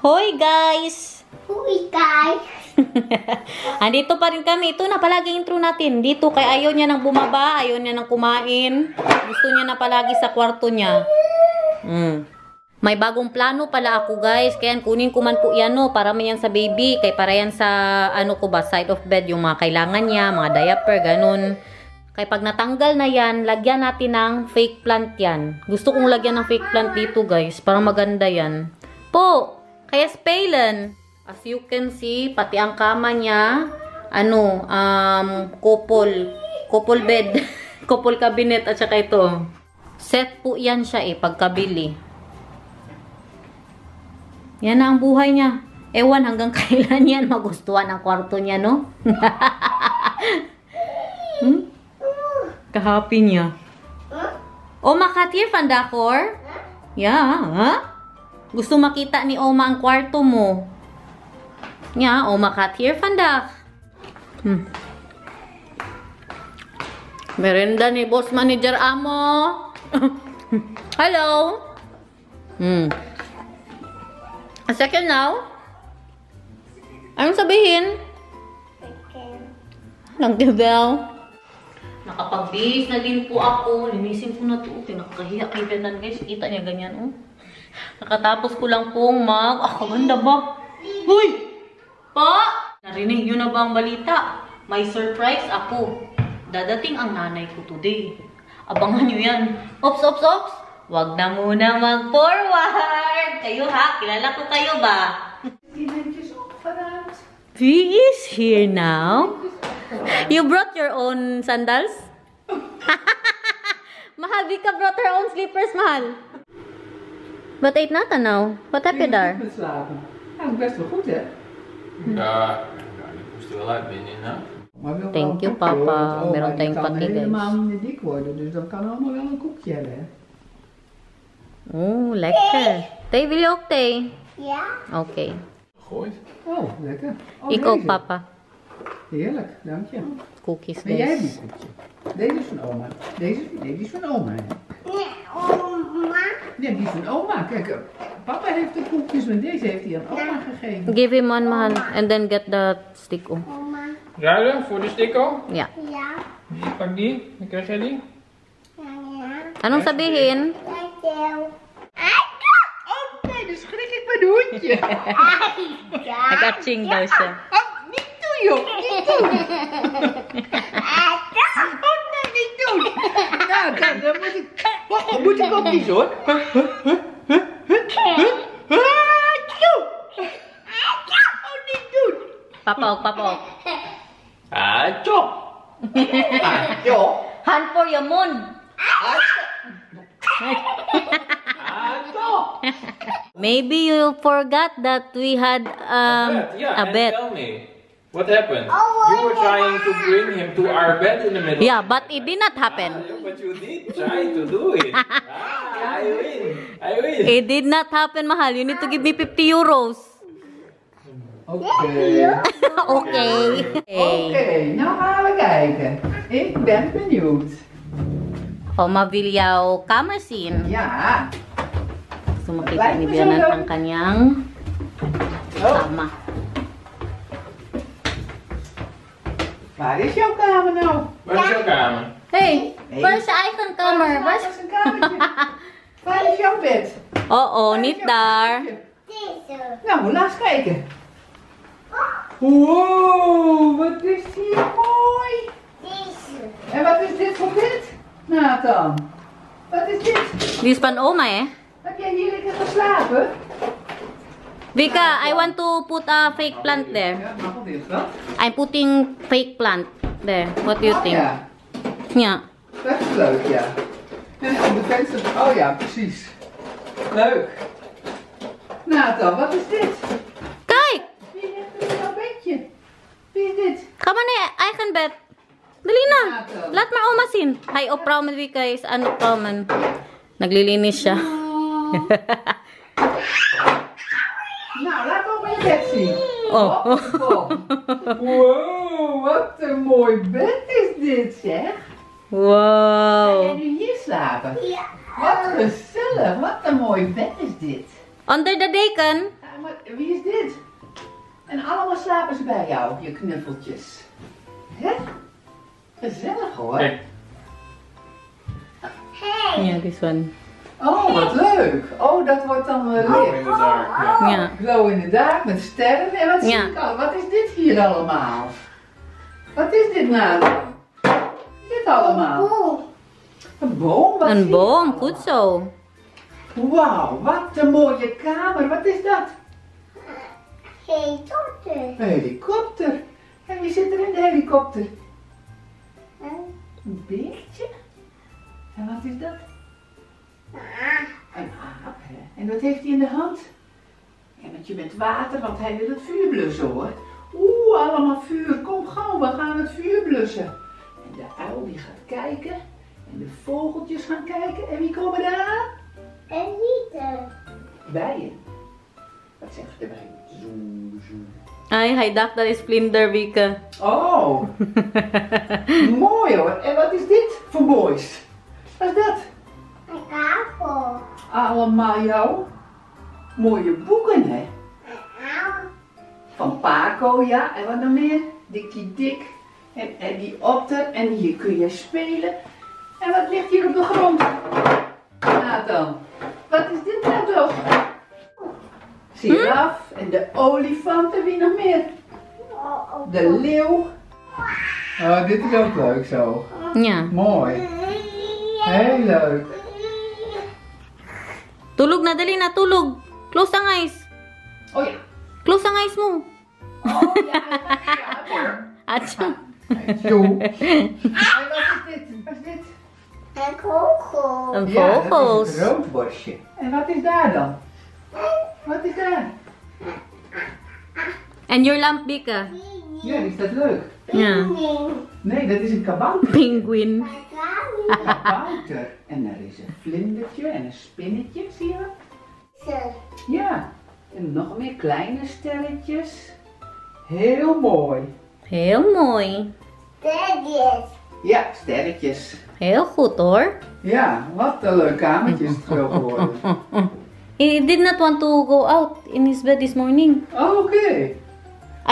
Hoy guys! Hoy guys! Andito pa rin kami. Ito na palagi intro natin. Dito kay ayaw niya nang bumaba, ayaw niya nang kumain. Gusto niya na palagi sa kwarto niya. May bagong plano pala ako guys. Kaya kunin ko man po yan no, para may yan sa baby. Kaya para yan sa ano ko ba, side of bed. Yung mga kailangan niya, mga diaper, ganun. Kaya pag natanggal na yan, lagyan natin ng fake plant yan. Gusto kong lagyan ng fake plant dito guys. Para maganda yan. Po! Kaya spalen. As you can see, pati ang kama niya, ano, couple bed. Couple cabinet at saka ito. Set po yan siya pagkabili. Yan na ang buhay niya. Ewan hanggang kailan yan magustuhan ang kwarto niya, no? Kahappy niya. Oma, kat hier vandaag hoor. Yeah, ha? Gusto makita ni Oma ang kwarto mo. Yeah, Oma kat hier vandaag. Merenda ni Boss Manager Amo. Hello. A second now. Anong sabihin? Nagdibel. Nakapagbihis na din po ako. Linisin ko na ito. Pinakahiya kay Benan guys. Kita niya ganyan. Oh. Nakatapos ko lang pong ganda ba? Uy! Pa! Narinig nyo na ba ang balita? May surprise ako. Dadating ang nanay ko today. Abangan nyo yan. Ops, ops, ops! Wag na muna mag-forward! Kayo ha? Kilala ko kayo ba? V is here now. You brought your own sandals? Mahal, Vika brought her own slippers, Mahal. But eet nata now. What happened there? Ja, best wel goed, hè? Ja, ik moest er wel uitbinden, hè? Thank you, Papa. Meron tayong pati, guys. Helemaal niet dik worden, dus dat kan allemaal wel een koekje hebben, hè? Oh, lekker. Thee, wil je ook thee? Ja? Oké. Gegooid. Oh, lekker. Oh, Ik ook, Papa. Heerlijk, dank je. Cookies, En jij hebt guys. een koekje. Deze is van oma. Deze is van oma, hè? Nee, oma. Nee, die is van oma. Kijk, papa heeft de koekjes, maar deze heeft hij aan oma gegeven. Give him one, Mahal. And then get the stick. Oh. Oma. Ruilen voor de sticko. Yeah. Ja. Pak die. Dan krijg jij die. Ja. Anong sabihin? Thank you. Oh, nee, dan schrik ik mijn hoedje. Nag-atching daw siya. Oh, niet doen, joh. Niet doen. Oh, nee, niet doen. Nou, dan moet ik... Oh, moet ik ook niet, hoor. Oh, niet doen. Papa ook, Papa ook. Chop. Joh. Hand for your mond. Maybe you forgot that we had Yeah, a and bet. tell me. What happened? You were trying to bring him to our bed in the middle. Yeah, but it did not happen. But you did try to do it. I win. I win. It did not happen, Mahal. You need to give me 50 euros. Oké. Okay. Oké, nou gaan we kijken. Ik ben benieuwd. Oma wil jouw kamer zien. Ja. Gusto makita ni Bianan ang kanyang kama. Waar is jouw kamer nou? Waar is jouw kamer? Hey, waar is je eigen kamer? Waar is een kamertje? Waar is jouw bed? Oo, niet daar. Deze. Nou, laat eens kijken. Wow, wat is hier mooi. Deze. En wat is dit voor bed, Nathan? Wat is dit? Die is van oma Heb jij hier lekker geslapen? Vika, I want to put a fake plant there. Ja, maar wat is dat? I'm putting fake plant there. What do you think? Ja, Ja. dat is leuk, ja. En op de venster, oh ja, precies. Leuk. Nathan, wat is dit? Kijk! Wie heeft er jouw bedje? Wie is dit? Ga maar naar je eigen bed. Dali na. Laat maar oma zien. Hi, opruimen Vika is aan opruimen. Naglilinis siya. Nou, laat ook maar je bed zien. Oh. Wow, wat een mooi bed is dit, zeg. Ga Wow. jij nu hier slapen? Ja. Wat gezellig, wat een mooi bed is dit. Under the deken. wie is dit? En allemaal slapen ze bij jou, je knuffeltjes. Hè? Gezellig hoor. Kijk. Hey. Yeah, this one. Oh, wat leuk. Oh, dat wordt dan Glow in licht. the dark. Ja. Yeah. Glow in the dark met sterren. En wat zie Ja. ik al? Wat is dit hier allemaal? Wat is dit nou? Wat is dit allemaal? Boom. Een boom? Wat zie Een ik boom, allemaal? goed zo. Wauw, wat een mooie kamer. Wat is dat? Hey, dokter. Een helikopter. En wie zit er in de helikopter? Een beertje? En wat is dat? Een aap, hè? En wat heeft hij in de hand? Een emmertje met water, want hij wil het vuur blussen hoor. Oeh, allemaal vuur. Kom gauw, we gaan het vuur blussen. En de uil die gaat kijken. En de vogeltjes gaan kijken. En wie komen daar aan? En Nieter. Bijen. Wat zegt de bijen? Zoem, zoem. Ay, hij dacht dat is vlinderwieken. Oh, mooi hoor. En wat is dit voor moois? Wat is dat? Een kapel. Allemaal jouw mooie boeken, hè? Auw. Van Paco, ja. En wat nog meer? Dikkie Dik. En die otter. En hier kun je spelen. En wat ligt hier op de grond? Nathan, wat is dit nou toch? Giraf en de olifant en wie nog meer? De leeuw. Oh, dit is ook leuk zo. Ja. Mooi. Heel leuk. Tulog na, dali na, tulog. Close ang eyes. Oh ja. Close ang eyes mo. Oh ja. Atsa. Zo. En wat is dit? Wat is dit? Een kogel. Een Ja, dat vogels. is een roodborstje. En wat is daar dan? Wat is daar? And your lamp, Bika. Ja, is dat leuk? Ja. Nee, dat is een kabouter. Penguin. Een kabouter. En er is een vlindertje en een spinnetje, zie je dat? Ja. En nog meer kleine sterretjes. Heel mooi. Heel mooi. Daddy's. Ja, sterretjes. Heel goed hoor. Ja, wat een leuk kamertje is het geworden. He did not want to go out in his bed this morning. Oh, oké.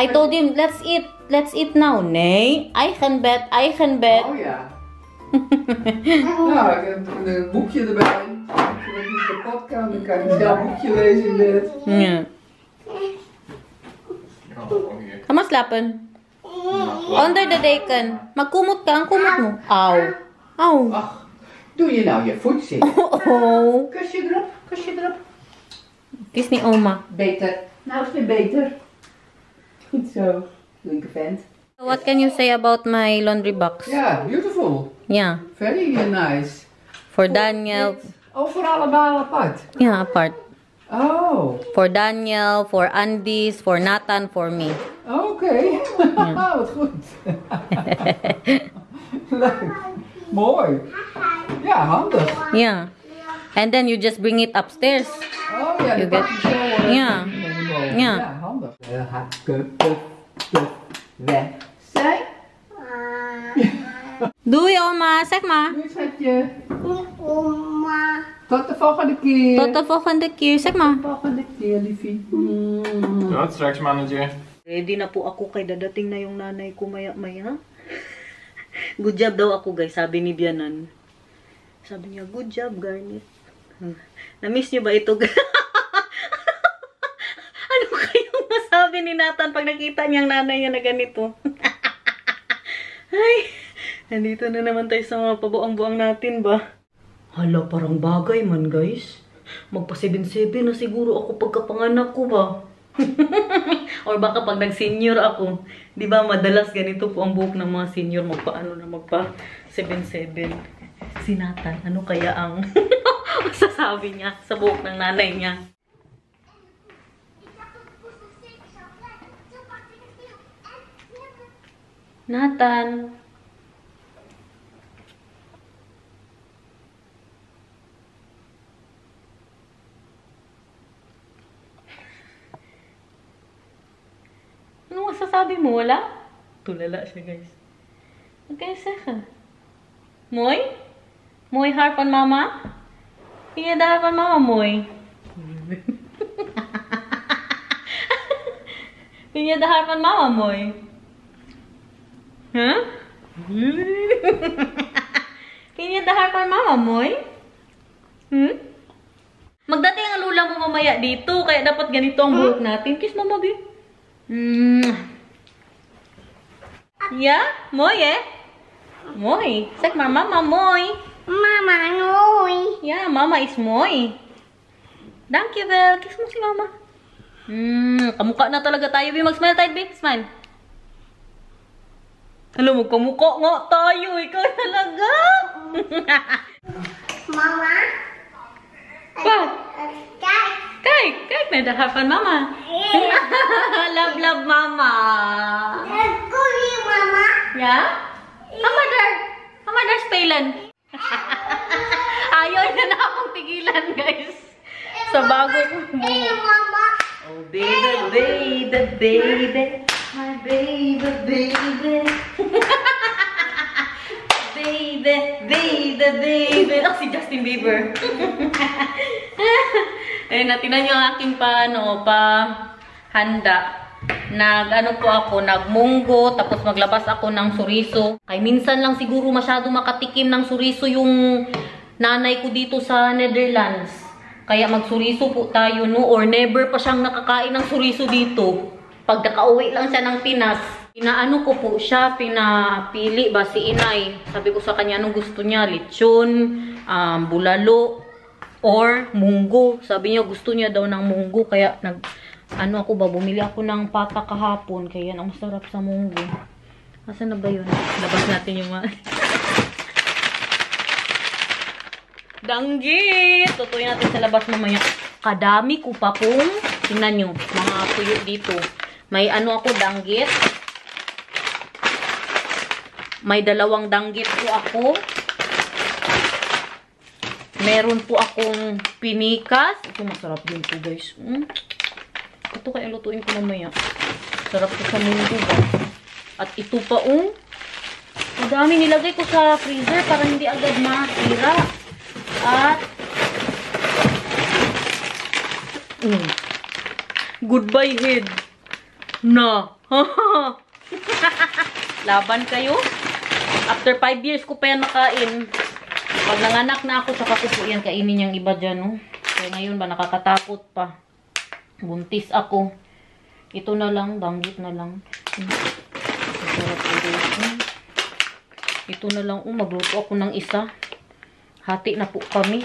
I told him, let's eat. Let's eat now. Nee, eigen bed, eigen bed. Oh ja. Nou, ik heb een boekje erbij. Als je dat niet kapot kan, dan kan je zelf een boekje lezen in bed. Ja. Ja, gewoon hier. Ga maar slapen. Nou, Under the deken. Magkumot ka, ang kumot mo. Auw. Auw. Ach, doe je nou je voet zitten? Oh. Kusje erop, kusje erop. Het is niet oma. Beter. Nou is het weer beter. Goed zo, linker vent. What can you say about my laundry box? Ja, beautiful. Yeah. Very nice. For Daniel. Oh, voor allemaal apart. Yeah, apart. Oh, For Daniel, for Andy's, for Nathan, for me. oké. Wat goed. Leuk. Mooi. Ja, handig. Yeah. And then you just bring it upstairs. Oh ja, You je pakt get- je zo. Ja. Ja. Ja, handig. Weg zijn. Doei oma, zeg maar. Doei schatje. Oma. Tot de volgende keer. Tot de volgende keer, zeg maar. volgende keer, liefie. Tot straks, mannetje. Ready na po ako kay dadating na yung nanay ko maya-maya. Good job daw ako guys, sabi ni Bianan. Sabi niya, good job Garnet. Na-miss niyo ba ito? Ano kayong masabi ni Nathan pag nakita niyang nanay niya na ganito? Ay, nandito na naman tayo sa mga pabuang-buang natin ba? Hala, parang bagay man guys. Magpa 7-7 na siguro ako pagkapanganak ko ba? Or baka pag nag-senior ako, di ba madalas ganito po ang buhok ng mga senior, magpa 7-7. Si Nathan, ano kaya ang masasabi niya sa buhok ng nanay niya? Nathan. Ano masasabi mo? Wala? Tulala siya, guys. Okay, saka. Moy? Moy harp on mama? Iya, harp on mama, Moy. Can you daharpan mama moy? Huh? Can you daharpan mama moy? Magdating ang lula mo mamaya dito, kaya dapat ganito ang buhok natin. Kiss mama, babe. Yeah? Moy eh? Moy. Say mama, moy. Mama, no. Yeah, mama is moy. Thank you, Belle. Kiss mo si mama. Kamukha na talaga tayo. Mag-smile tayo, babe. Smile. Hello, magkamukha nga tayo. Ikaw talaga. Mama. What? Cake. Cake na dahapan, mama. Love, love, mama. Cookie, Mama. Yeah? Hamadar spailan. Ayaw na akong tigilan, guys. Sa bago kong Hey, buhok. Mama. Oh, baby. My baby. baby. Oh, si Justin Bieber. Eh, natinan niyo ang aking handa. Nagmunggo, tapos maglabas ako ng suriso. Kay minsan lang siguro masyado makatikim ng suriso yung nanay ko dito sa Netherlands. Kaya magsuriso po tayo, no? Or never pa siyang nakakain ng suriso dito. Pag nakauwi lang siya ng Pinas, pinaano ko po siya, pinapili ba si inay. Sabi ko sa kanya anong gusto niya, lechon, bulalo, or munggo. Sabi niya gusto niya daw ng munggo, kaya bumili ako ng pata kahapon, kaya ang masarap sa munggo. Asan na ba yun? Labas natin yung danggit! Tutuyin natin sa labas mamaya. Kadami ko pa pong, tingnan nyo, mga tuyo dito. May ako, danggit. May 2 danggit po ako. Meron po akong pinikas. Ito masarap din po, guys. Ito kaya lutuin ko mamaya. Sarap ko sa munggo ba. At ito pa, madami nilagay ko sa freezer para hindi agad masira. At goodbye head na. Laban kayo. After 5 years ko pa yan nakain. Pag nanganak na ako, saka ko po yan kainin yung iba dyan, no? Kaya ngayon ba, nakakatakot pa. Buntis ako. Ito na lang, danggit na lang. Ito na lang, magluto ako ng isa. Hati na po kami.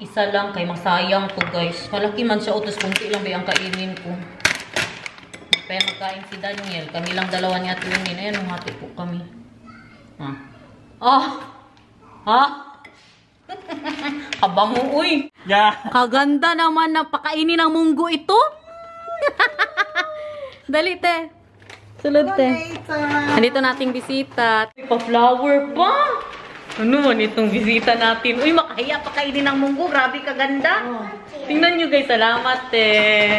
Isa lang, kay masayang to, guys. Malaki man siya, utos kunti lang ba ang kainin ko. Kaya magkain si Daniel. Kami lang dalawa niya at Winnie. Ayan, hati po kami. Kabango, uy. Yeah. Kaganda naman na pakainin ng munggo ito. Dali, te. Sulod, te. Andito nating bisita. Pa-flower pa. Ano man itong bisita natin? Uy, makahiya pakainin ng munggo. Grabe kaganda. Tingnan nyo, guys. Salamat, te.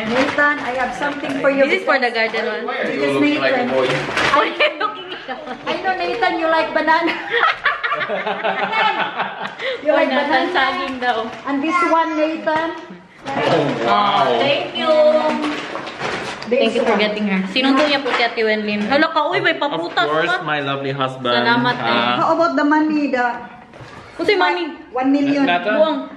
Nathan, I have something for you. This is for the garden one. Why are you looking like a boy? I know, Nathan, you like banana. You like banana. Saging daw. And this one, Nathan. Wow. Thank you. Thank you for getting her. Sinunod niya po si Ate Wenlin. Hala ka, uy, may Of paputas course, pa. my lovely husband. Salamat, eh. How about the money? Kung si Mami. 1 million. Buwang.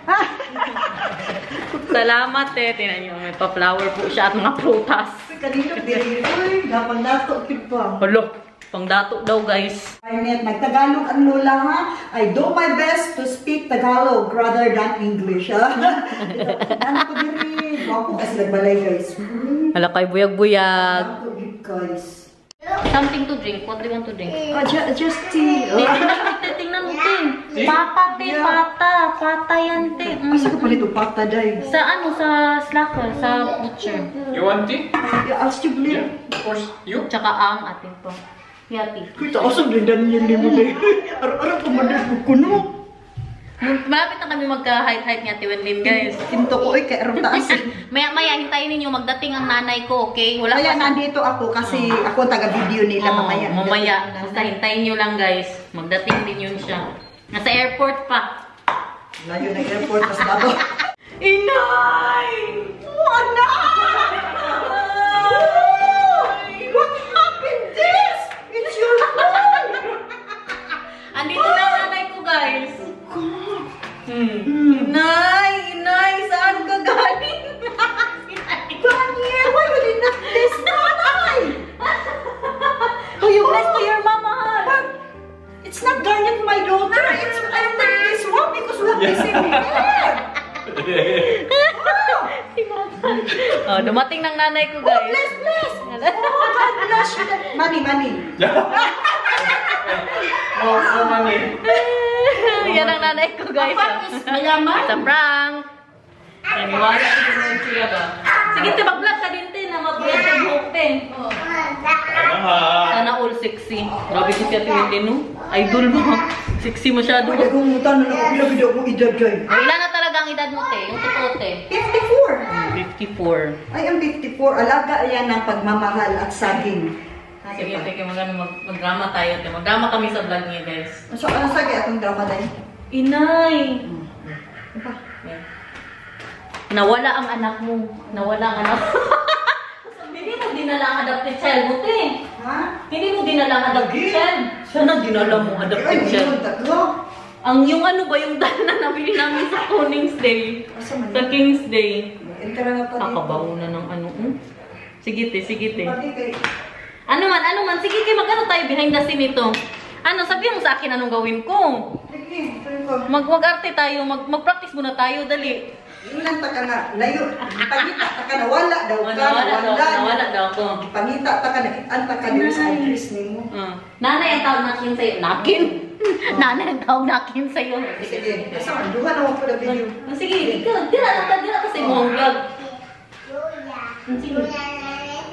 Salamat, eh. Tingnan niyo, may pa-flower po siya at mga prutas. Kanino, diri. Uy, dapat nato pa. Hala, pang dato daw, guys. Nagtagalog ang lola, ha? I do my best to speak Tagalog rather than English, ha? Ano ko diri? Wapo kasi nagbalay, guys. Hala kay buyag-buyag. Ako, guys. Something to drink. What do you want to drink? Just tea. Tingnan mo, te. Pata, te. Pata. Pata yan, te. Asa ko palito pata, day? Sa sa slacker, sa butcher. You want tea? I'll still believe. Yeah, of course. You? Tsaka ang ating po. Yati. Kita asam din Daniel ni mo, day. Araw-araw kumadas ko kuno. Malapit na kami magka-height-height ni Ate Wenlin, guys. Tinto ko, kay arong taas. Maya-maya, hintayin ninyo. Magdating ang nanay ko, okay? Wala Kaya pa nandito ako kasi ako ang taga-video nila mamaya. Mamaya. Basta hintayin nyo lang, guys. Magdating din yun siya. Nasa airport pa. Layo na airport, mas bago. Inay! Anak! Oh, dumating ng nanay ko, guys. Bless, bless! Oh, God bless you. Money, money. Oh, mami. Yan ang nanay ko, guys. Mayaman. It's a prank. Naniwala ko naman siya ba? Sige, te, mag-vlog ka din, te, na mag-vlog sa buhok, te. Sana all sexy. Grabe ko siya tingin no? Idol mo, ha? Sexy masyado. Pwede kong tanong ako, pila-pila akong edad kayo. Oh, ilan na talaga ang edad mo, te? Yung totoo, te? 54. 54. I am 54. Alaga yan ng pagmamahal at saging. Sige, sige, mag-drama tayo, te. Mag-drama kami sa vlog niya, guys. So, ano sagay atong drama dahil? Inay! Nawala ang anak mo. Nawala ang anak mo. Hindi mo dinala ang adopted child mo, te. Ha? Hindi mo dinala ang adopted child. Siya na dinala mo adopted Ay, child. yun, tatlo. Ang yung ano ba, yung dala na nabili namin sa Kingsday. Asa man Sa yun? Kingsday. Enter na pa dito. Kakabaho na ng ano. Sige, te, sige, te. Pati kay... Ano man. Sige, te, magano tayo behind the scene ito. Ano, sabihin mo sa akin anong gawin ko. Sige, try ko. Mag-arte tayo, mag-practice muna tayo, dali. Ilan ta ka na, layo. Pangita ta ka na, wala daw ka. Nawala daw ako. Pangita ta ka na, kitan ta ka din sa address ni mo. Nanay ang tawag nakin sa'yo. Nakin? Nanay ang tawag nakin sa'yo. Sige, asa man, duha na ako na video. Sige, ikaw. Dira ka sa imong vlog. Sige.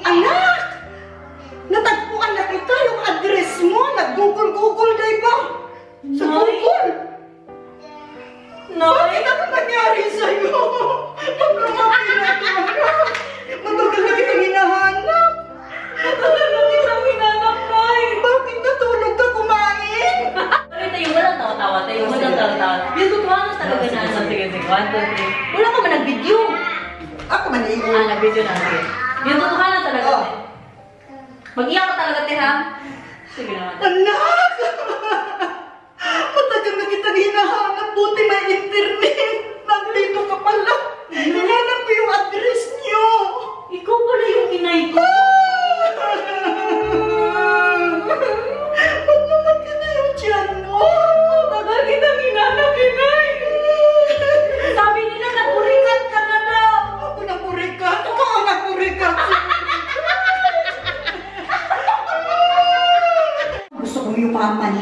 Anak! Natagpuan na kita yung address mo. Nag-google dahil ba? Sa Nay? Google. Nay? Bakit ako nangyari sa'yo? Pagkamapin na ito, anak. Matagal na kitang hinahanap. Matagal na kitang hinanap, Nay. Bakit natulog ka kumain? Sabi tayo, walang tawa-tawa. Walang tawa-tawa. Yung tutuwanos talaga na. Sige, 1, 2, 3. Wala ka man nag-video. Ako man iyo. Nag-video na. Yung tutuwanos talaga. Oh. Mag-iyak ka talaga, te, ha? Sige naman. Anak! Matagal na kitang hinahanap. Buti may internet. Nandito ka pala. Hinanap ko yung address niyo. Ikaw pala yung inay ko. Ba't naman ka na yung tiyan mo? Tagal kitang hinanap, inay. Sabi nila, napurikat ka na daw. Ako napurikat. Ikaw ang napurikat. Gusto ko yung paman.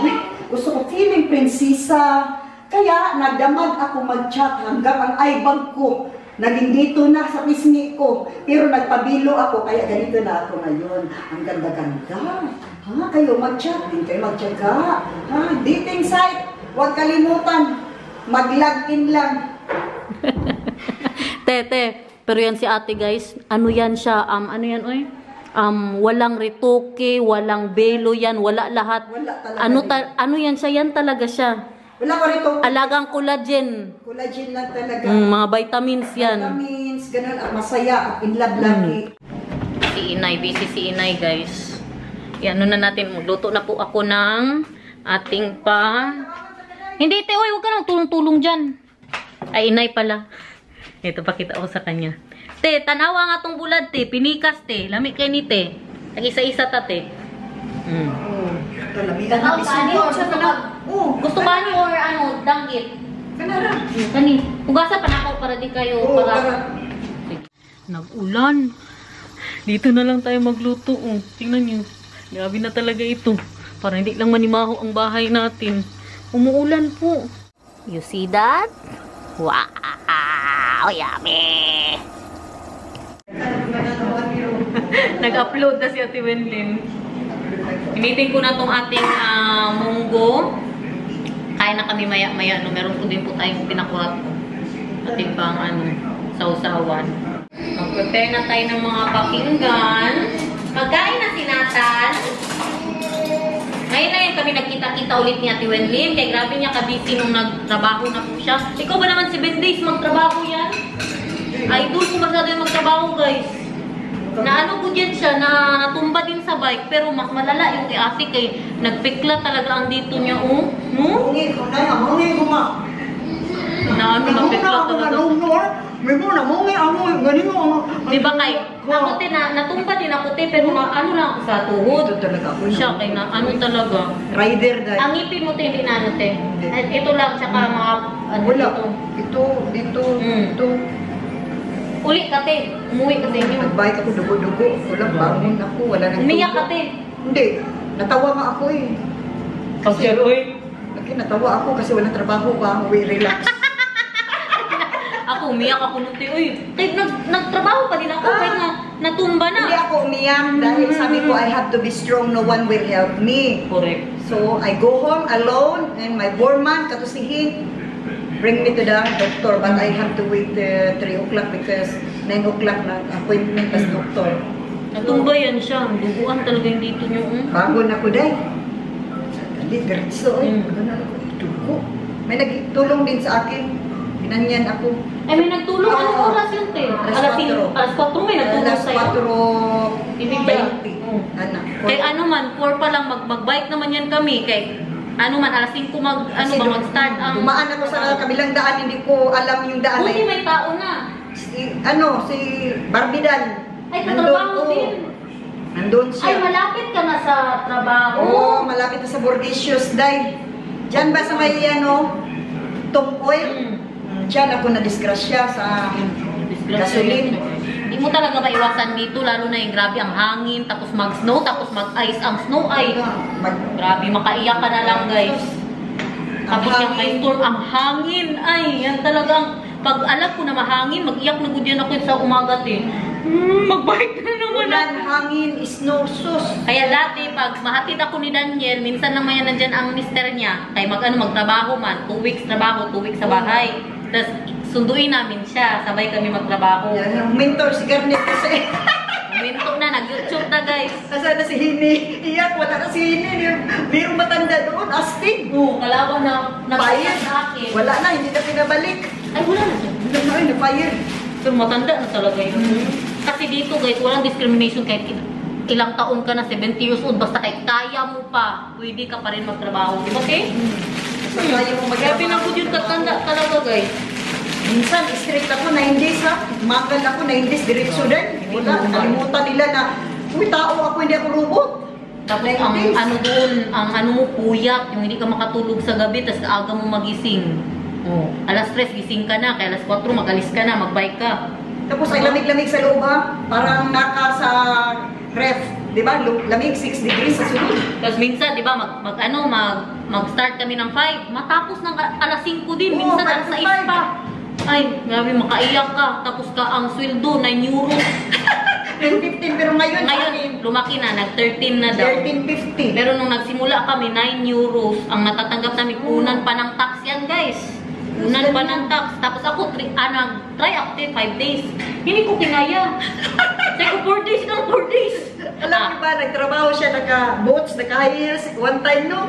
Gusto ko feeling prinsesa. Kaya nagdamag ako mag-chat hanggang ang ibag ko. Naging dito na sa pisngi ko. Pero nagpabilo ako, kaya ganito na ako ngayon. Ang ganda-ganda. Ha? Kayo mag-chat, din kayo mag-tsaga. Ha? Dating site, huwag kalimutan. Mag-login lang. Te, pero yan si ate, guys. Ano yan siya? Ano yan, oy? Walang retoke, walang belo yan, wala lahat. Wala talaga. Ano yan siya? Yan talaga siya. Wala ko rito. Alagang collagen. Collagen lang talaga. Mga vitamins yan. Vitamins, ganun. At masaya at in love lagi. Si Inay, busy si Inay, guys. Yan, ano na natin. Luto na po ako ng ating Hindi, te, oy, huwag ka nang tulong-tulong dyan. Ay, Inay pala. Ito, pakita ko sa kanya. Te, tanawa nga tong bulad, te. Pinikas, te. Lami kay ni, te. Nag-isa-isa ta, te. Kalamigan na bisyo. Gusto ba niyo or ano, danggit? Kanara. Kani, ugasa pa na ako para di kayo Oo, para. Nag-ulan. Dito na lang tayo magluto. Tingnan niyo. Grabe na talaga ito. Para hindi lang manimaho ang bahay natin. Umuulan po. You see that? Wow! Yummy! Nag-upload na si Ate Wenlin. Initin ko na tong ating munggo. Kain na kami maya-maya. No? Meron po din po tayong pinakurat po. Ating pang sausawan. Mag-prepare na tayo ng mga pakinggan. Magkain na si Nathan. Ngayon na yan kami nagkita-kita ulit ni Ate Wenlin. Kaya grabe niya ka-busy nung nagtrabaho na po siya. Ikaw ba naman 7 days magtrabaho yan? Idol ko masyado yung magtrabaho, guys. Na ano ko dyan siya, na natumba din sa bike. Pero mas malala yung kay ate kay nagpikla talaga ang dito niya, oh. No? Mungi ko na, mungi ko ma. Na ano, napikla talaga. May May mo na mo galing mo. Di ba kay, ako te, natumba din ako te, pero ano lang ako sa tuhod. Ito talaga ako. Siya kay na, ano talaga. Rider dahil. Ang ngipin mo te, hindi na ano te. At ito lang, tsaka mga, ano Wala. dito. Dito. Uli ka te, umuwi ka sa inyo. Nagbike ako dugo-dugo. Wala, bangon ako. Wala nang Umiyak ka te. Hindi. Natawa nga ako eh. Kasi oy. Lagi natawa ako kasi walang trabaho pa. Uwi, relax. Ako, umiyak ako nung te. Uy, kahit nagtrabaho pa din ako, kahit na natumba na. Hindi ako umiyak dahil sabi ko, I have to be strong. No one will help me. Correct. So, I go home alone and my foreman, katusihin, bring me to the doctor. But I have to wait 3 o'clock because 9 o'clock na appointment as doctor. Natumba yan siya. Duguan talaga yung dito niyo. Bago na ko day. Dali, diretso eh. Ganun ako, dugo. May nagtulong din sa akin. Binanyan ako. Ay, may nagtulong. Anong oras yun, te? Alas 4 may nagtulong Alas sa'yo. 4:20. Anak. Kay ano man, 4 pa lang, mag-bike naman yan kami. Kay ano man, alas 5 mag-start ang... Dumaan ako sa kabilang daan, hindi ko alam yung daan. Buti may tao na. Si Barbidan. Ay, katrabaho din. Nandun siya. Ay, malapit ka na sa trabaho. Oo, malapit na sa Bordicious, day. Diyan ba sa may, Tom Oil? Diyan ako na-disgrasya sa gasoline. Hindi mo talaga maiwasan dito, lalo na yung grabe ang hangin, tapos mag-snow, tapos mag-ice ang snow. Ay, grabe, makaiyak ka na lang, guys. Tapos yung may storm, ang hangin. Ay, yan talagang, pag alam ko na mahangin, mag-iyak na gudyan ako sa umagat eh. Mag-bike na naman. Ulan, hangin, snow, sus. Kaya dati, pag mahatid ako ni Daniel, minsan naman yan nandyan ang mister niya. Kaya magtrabaho man, 2 weeks trabaho, 2 weeks sa bahay. Tapos sunduin namin siya, sabay kami magtrabaho. Yan, mentor si Garnet kasi. Minto na, nag-YouTube na guys. Nasaan na si Hini? Iyak, wala na si Hini. Mayroong matanda doon, astig. Oo, kalaban na Fire. sa akin. Wala na, hindi na pinabalik. Ay, wala na siya. Wala na, na-fire. Pero matanda na talaga yun. Kasi dito guys, walang discrimination kahit ilang taon ka na, 70 years old, basta kahit kaya mo pa, pwede ka pa rin magtrabaho. Di ba, okay? Basta kaya mo magtrabaho. Kaya pinagod yung katanda talaga guys. Minsan, strict ako, 9 days ha. Magal ako, 9 days, diretso din. Wala, nakalimutan nila na, uy, tao ako, hindi ako robot. Tapos ang ano doon, ang ano mo puyat, yung hindi ka makatulog sa gabi, tapos aga mo magising. Oh. Alas 3, gising ka na, kaya alas 4, magalis ka na, magbike ka. Tapos ay lamig-lamig sa loob ha. Parang naka sa ref. Di ba? Lamig, 6 degrees sa sunod. Tapos minsan, di ba, mag-start kami ng 5, matapos ng alas 5 din, Oo, minsan alas 6 5. pa. Ay, grabe, makaiyak ka. Tapos ka ang sweldo, 9 euros. 10-15, pero ngayon, Ngayon, lumaki na, nag-13 na daw. 13.50. Pero nung nagsimula kami, 9 euros. Ang natatanggap namin, unan pa ng tax yan, guys. Unan pa ng tax. Tapos ako, try ako 5 days. Hindi ko kinaya. Sabi ko, 4 days lang, 4 days. Alam mo ba, nagtrabaho siya, naka-boots, naka-high heels, one time, no?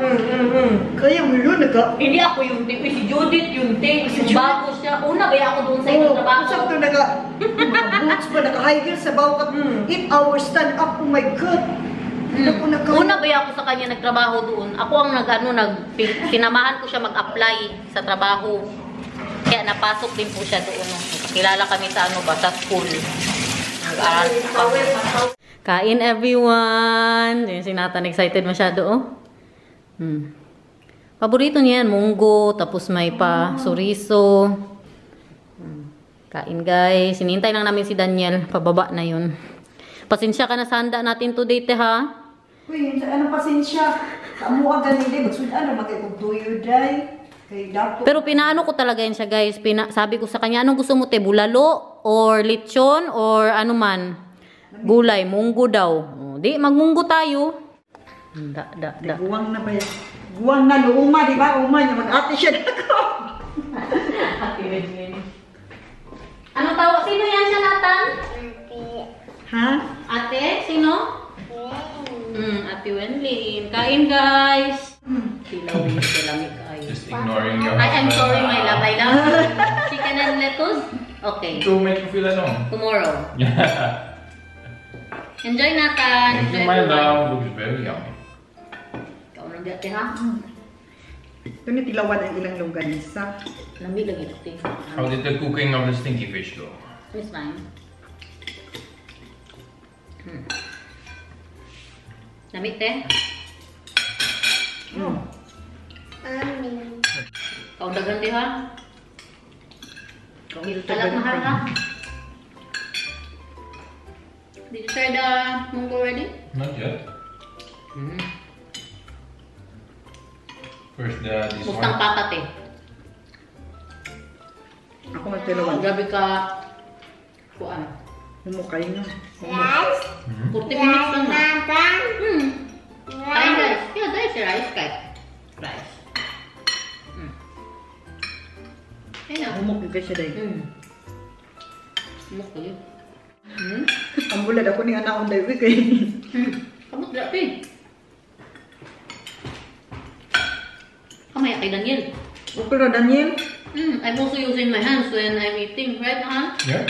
Kaya mo yun, Hindi ako yung te. Si Judith yung te. Yung bago siya. Una ba ako doon sa ibang trabaho? Usap to, naka-boots pa, naka-high heels, sa bawat 8 hours stand up, oh my God. Una ba ako sa kanya nagtrabaho doon? Ako ang sinamahan ko siya mag-apply sa trabaho. Kaya napasok din po siya doon. Kilala kami sa sa school. Nag-aaral pa. Kain everyone! Yung si Nathan excited masyado, oh. Paborito niya yan, munggo, tapos may pa suriso. Kain guys. Sinintay lang namin si Daniel. Pababa na yun. Pasensya ka na sa handa natin today, te, ha? Uy, ano pasensya? Kamu ka ganili, magsudan na magkakugtuyo, day. Pero pinaano ko talaga yun siya, guys. Sabi ko sa kanya, anong gusto mo, te? Bulalo? Or lechon? Or ano man? Gulay, munggo daw. O, di, magmunggo tayo. Guwang na ba yan? Guwang na luma, di ba? Uma niya, mag-ate siya na ako. Ano tawag? Sino yan siya, Nathan? Ha? Ate? Sino? Ate Wenlin. Kain, guys. Just ignoring your I'm husband. sorry, my love. I love chicken and lettuce. Okay. To make you feel alone. Tomorrow. Yeah. Enjoy, Nathan. Thank you, my love. Looks very yummy. Ikaw nang dati, ha? Ito ni tilawan ang ilang longganisa. Lamig lagi ito, te. How did the cooking of the stinky fish go? It's fine. Lamig, te. Mami. Kaundagan, te, ha? Kaundagan. Alam mahal, ha? Did you try the munggo already? Not yet. First this Bustang one. patat, eh. Ako magtilawan. Grabe ka. Kuan. Humukay na. Rice. 40 minutes lang na. Makan. Kain rice. Yeah, that is rice, kite. Rice. Ayun na. Humuk ka siya dahil. Humuk ko yun. Ang bulad ako ni anak unday week eh. Kamot grabe. Kamaya kay Daniel. Okay na, Daniel? I'm also using my hands when I'm eating, right, Mahan? Yeah.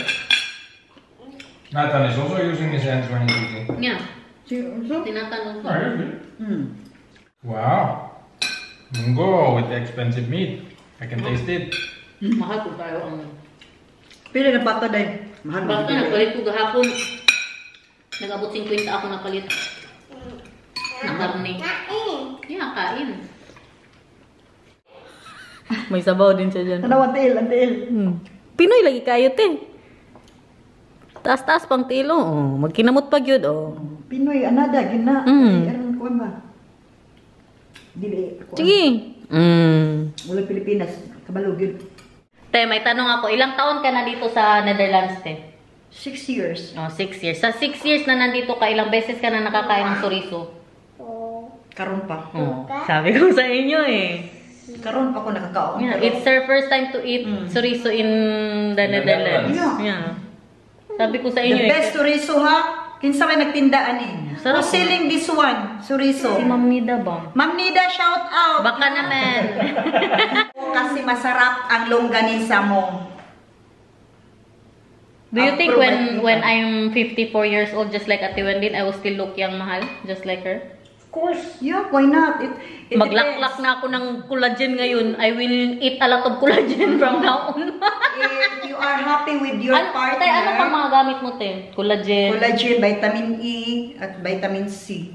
Nathan is also using his hands when he's eating. Yeah. So? Tinatanong ko. Oh, that's good. Wow. Mungo with the expensive meat. I can taste it. Mahal ko tayo ang... Pila na pata dahil. Mahal Basta nagpalit ko gahapon. Nag-abot 50 ako napalit. Na karne. Kain. Yeah, kain. May sabaw din siya dyan. Ano, ang tiil. Pinoy lagi kayo, te. Taas-taas pang tilo. Oh, magkinamot pag yun, oh. Pinoy, anada, gina. Aron ko ba? Dili. Sige. Mula Pilipinas, kabalog yun. Te, may tanong ako. Ilang taon ka na dito sa Netherlands, te? 6 years. Oh, 6 years. Sa 6 years na nandito ka, ilang beses ka na nakakain ng chorizo? Karon pa. Oh, sabi ko sa inyo, eh. Karon pa ako nakakaon. Yeah, it's her first time to eat chorizo in the Netherlands. Yeah. Sabi ko sa inyo, The best chorizo ha. Kinsa may nagtindaan eh. Sarap. Who's selling this one? Chorizo. si Ma'am Nida ba? Ma'am Nida, shout out. Baka naman. Kasi masarap ang longganisa mo. Do you think Approve when I'm 54 years old, just like Ate Wendin, I will still look young, mahal? Just like her? Of course. Yeah, why not? It Maglaklak na ako ng collagen ngayon. I will eat a lot of collagen from now on. If you are happy with your partner. Te, ano pang mga gamit mo, te? Collagen. Collagen, vitamin E, at vitamin C.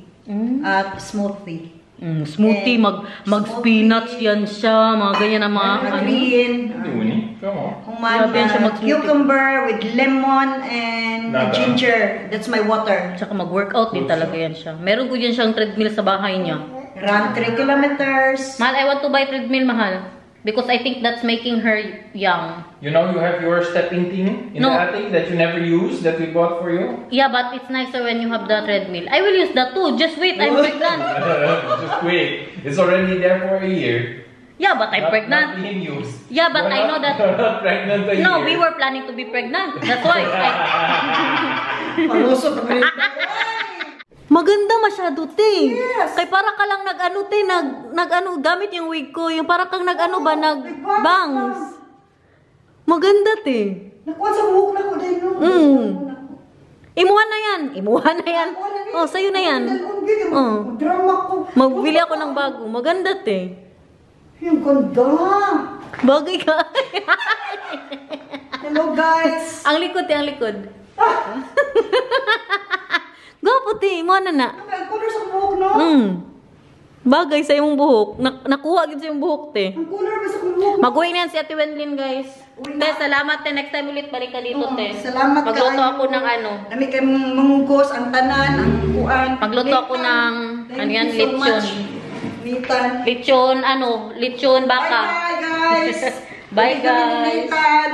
At smoothie. Smoothie, mag-spinach yan siya, mga ganyan na mga Green. Winnie, come on. Human, Grabe yan siya mag-smoothie. cucumber with lemon and Nada. ginger. That's my water. Tsaka mag-workout din talaga yan siya. Meron ko yan siyang treadmill sa bahay niya. Run 3 kilometers. Mahal, I want to buy treadmill, mahal. Because I think that's making her young. You know you have your stepping thing in No. the attic that you never use that we bought for you? Yeah, but it's nicer when you have the treadmill. I will use that too. Just wait, I'm pregnant. Just wait. It's already there for a year. Yeah, but I'm Not pregnant. being used. Yeah, but You're I know that... You're not pregnant a year. No, we were planning to be pregnant. That's why. Palusot na Maganda masyado, te. Yes. Kay para ka lang nag-ano, te, nag-ano, gamit yung wig ko. Yung para kang nag-ano ba, nag-bangs. Maganda, te. Nakuha sa buhok na ko din, no? Imuhan na yan. Imuhan na yan. Oh, sa'yo na yan. Oh. Drama ko. Magbili ako ng bago. Maganda, te. Yung ganda. Bagay ka. Hello, guys. Ang likod, te, ang likod. Gapo, te. Imuhan na na. Ang color sa buhok, no? Bagay sa iyong buhok. Nakuha din sa iyong buhok, te. Ang color ba sa buhok? Mag-uwi na yan si Ate Wenlin, guys. Uwi Te, na. salamat, te. Next time ulit balik ka dito, te. Salamat Magluto kaayo. ako ng ano. Nami kay mungugos ang tanan, ang kuan. Magluto ako ng, ano yan, lechon. Nitan. Lechon, ano, lechon baka. Bye, guys. Bye, Bye, guys. Nitan.